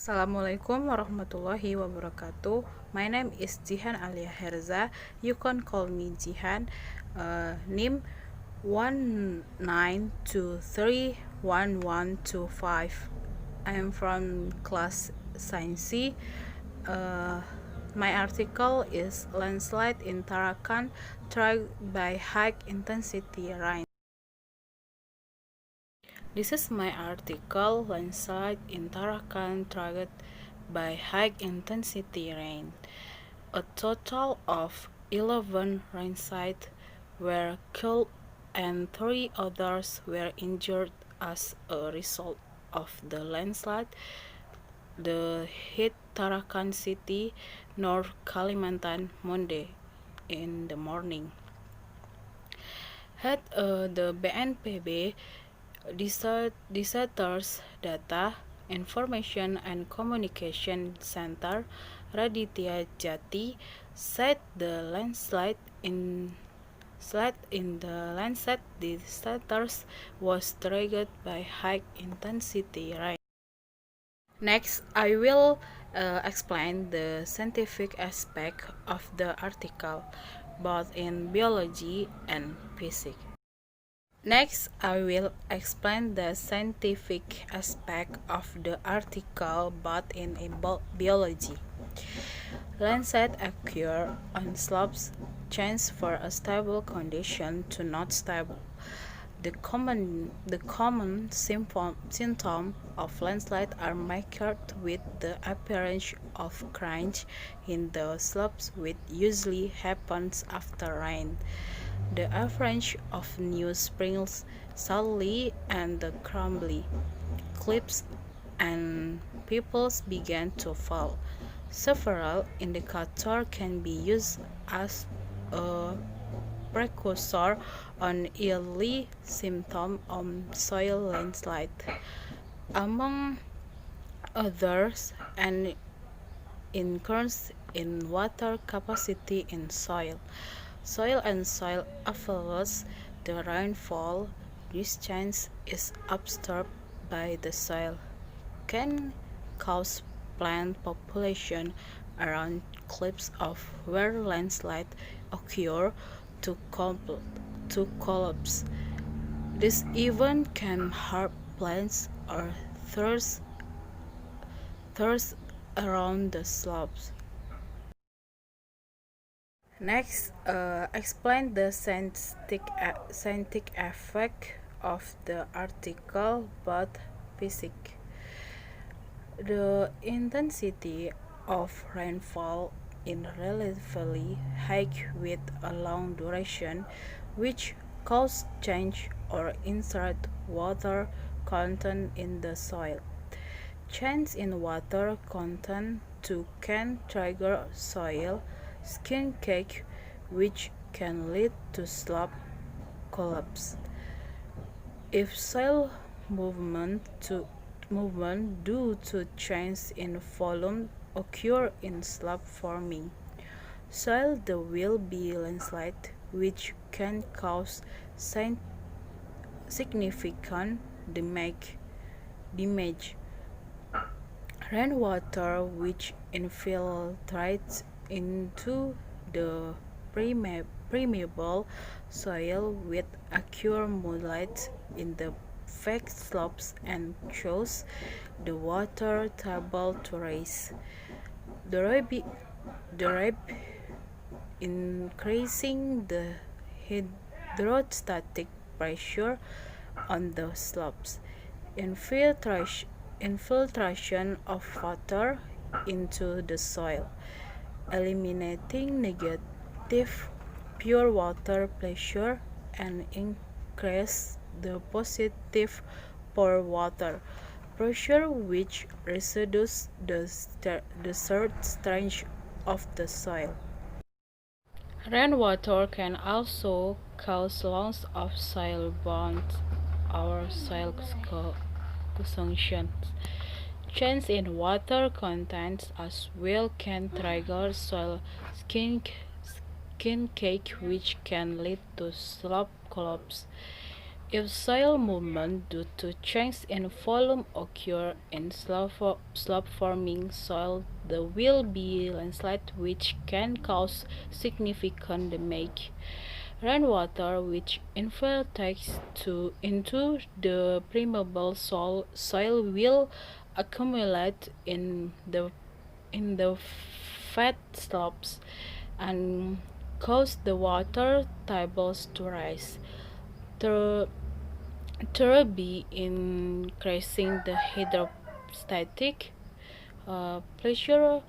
Assalamualaikum warahmatullahi wabarakatuh. My name is Jihan Alliyah Herza. You can call me Jihan. Name 19231125. I am from class Science C. My article is Landslide in Tarakan, triggered by high intensity rain. This is my article, Landslide in Tarakan triggered by high-intensity rain. A total of 11 landslide were killed and 3 others were injured as a result of the landslide. The hit Tarakan City, North Kalimantan, Monday in the morning. Had the BNPB Disasters Data Information and Communication Center Raditya Jati said the landslide in the Lancet disasters was triggered by high intensity rain. Next, I will explain the scientific aspect of the article, both in biology and physics. Next, I will explain the scientific aspect of the article, both in biology. Landslide occur on slopes change for a stable condition to not stable. The common symptom of landslide are marked with the appearance of crunch in the slopes, which usually happens after rain. The avalanche of new springs suddenly and the crumbly cliffs and pebbles began to fall. Several indicators can be used as a precursor on early symptoms of soil landslide. Among others, an increase in water capacity in soil. Soil and soil affects the rainfall. This change is absorbed by the soil can cause plant population around cliffs of where landslide occur to collapse. This event can harm plants or thirst around the slopes. Next, explain the scientific effect of the article about physics. The intensity of rainfall is relatively high with a long duration, which causes change or insert water content in the soil. Change in water content too can trigger soil skin cake, which can lead to slope collapse. If soil movement due to change in volume occur in slope forming soil, there will be landslide, which can cause significant damage. Rainwater which infiltrates into the permeable soil will accumulate in the fake slopes and cause the water table to rise. The rate increasing the hydrostatic pressure on the slopes. Infiltration of water into the soil, eliminating negative pure water pressure and increase the positive pore water pressure, which reduces the strength of the soil. Rainwater can also cause loss of soil bonds or soil consumption. Change in water content as well can trigger soil skin cake, which can lead to slope collapse. If soil movement due to change in volume occur in slope-forming soil, there will be landslide which can cause significant damage. Rainwater which infiltrates into the permeable soil will accumulate in the flat slopes and cause the water tables to rise. There be increasing the hydrostatic pressure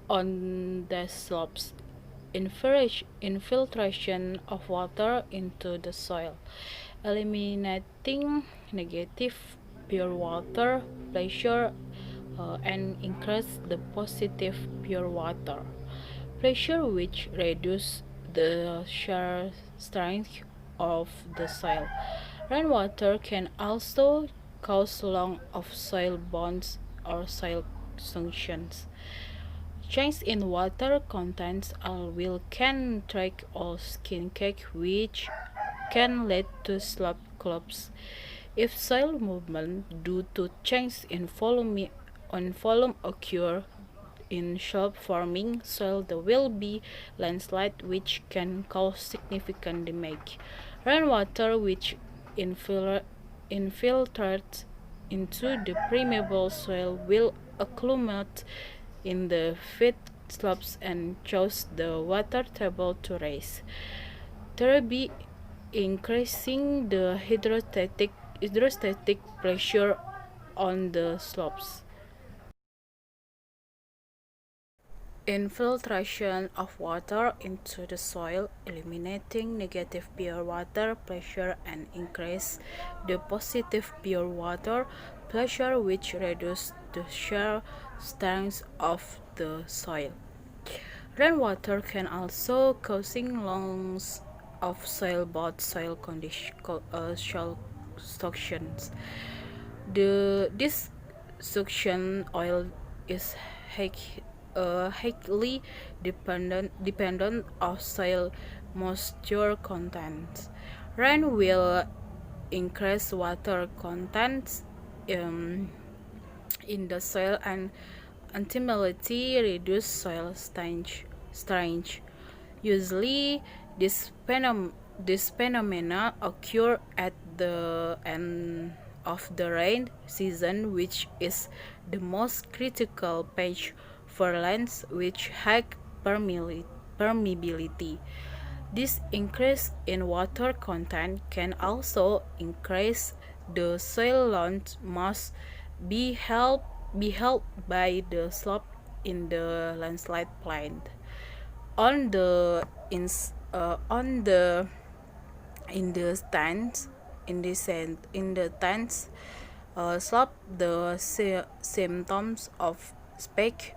on the slopes, infiltration of water into the soil, eliminating negative pure water pressure and increase the positive pure water pressure, which reduce the shear strength of the soil. Rainwater can also cause loss of soil bonds or soil suctions. Change in water content will can track or skin cake, which can lead to slope collapse. If soil movement due to change in volume occur in slope-forming soil, there will be landslide which can cause significant damage. Rainwater which infiltrates into the permeable soil will accumulate in the feed slopes and cause the water table to rise. There be increasing the hydrostatic pressure on the slopes. Infiltration of water into the soil, eliminating negative pure water pressure and increase the positive pure water pressure, which reduce the shear strength of the soil. Rainwater can also causing loss of soil-bound soil suctions. This suction oil is highly dependent of soil moisture content. Rain will increase water content in the soil and ultimately reduce soil strength. Usually, this phenomena occur at the end of the rain season, which is the most critical phase for lands with high permeability. This increase in water content can also increase the soil loss must be held by the slope in the landslide plain. On the on the in the stands in the stands slope, the symptoms of speak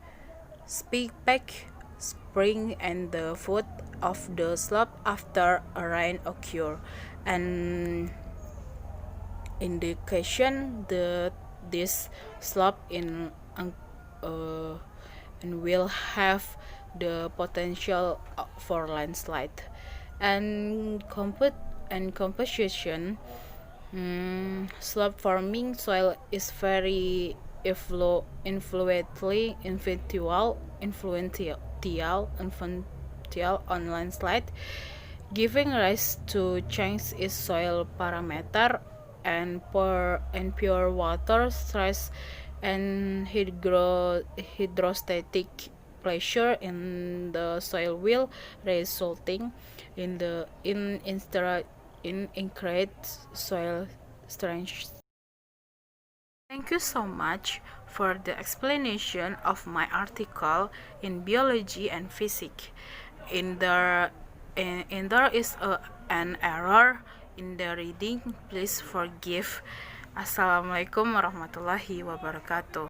spring and the foot of the slope after a rain occur, and indication that this slope and will have the potential for landslide and composition. Slope forming soil is very influential on landslide, giving rise to change in soil parameter and pure water stress and hydrostatic pressure in the soil will resulting in increased soil strength. Thank you so much for the explanation of my article in biology and physics. In there is an error in the reading. Please forgive. Assalamualaikum warahmatullahi wabarakatuh.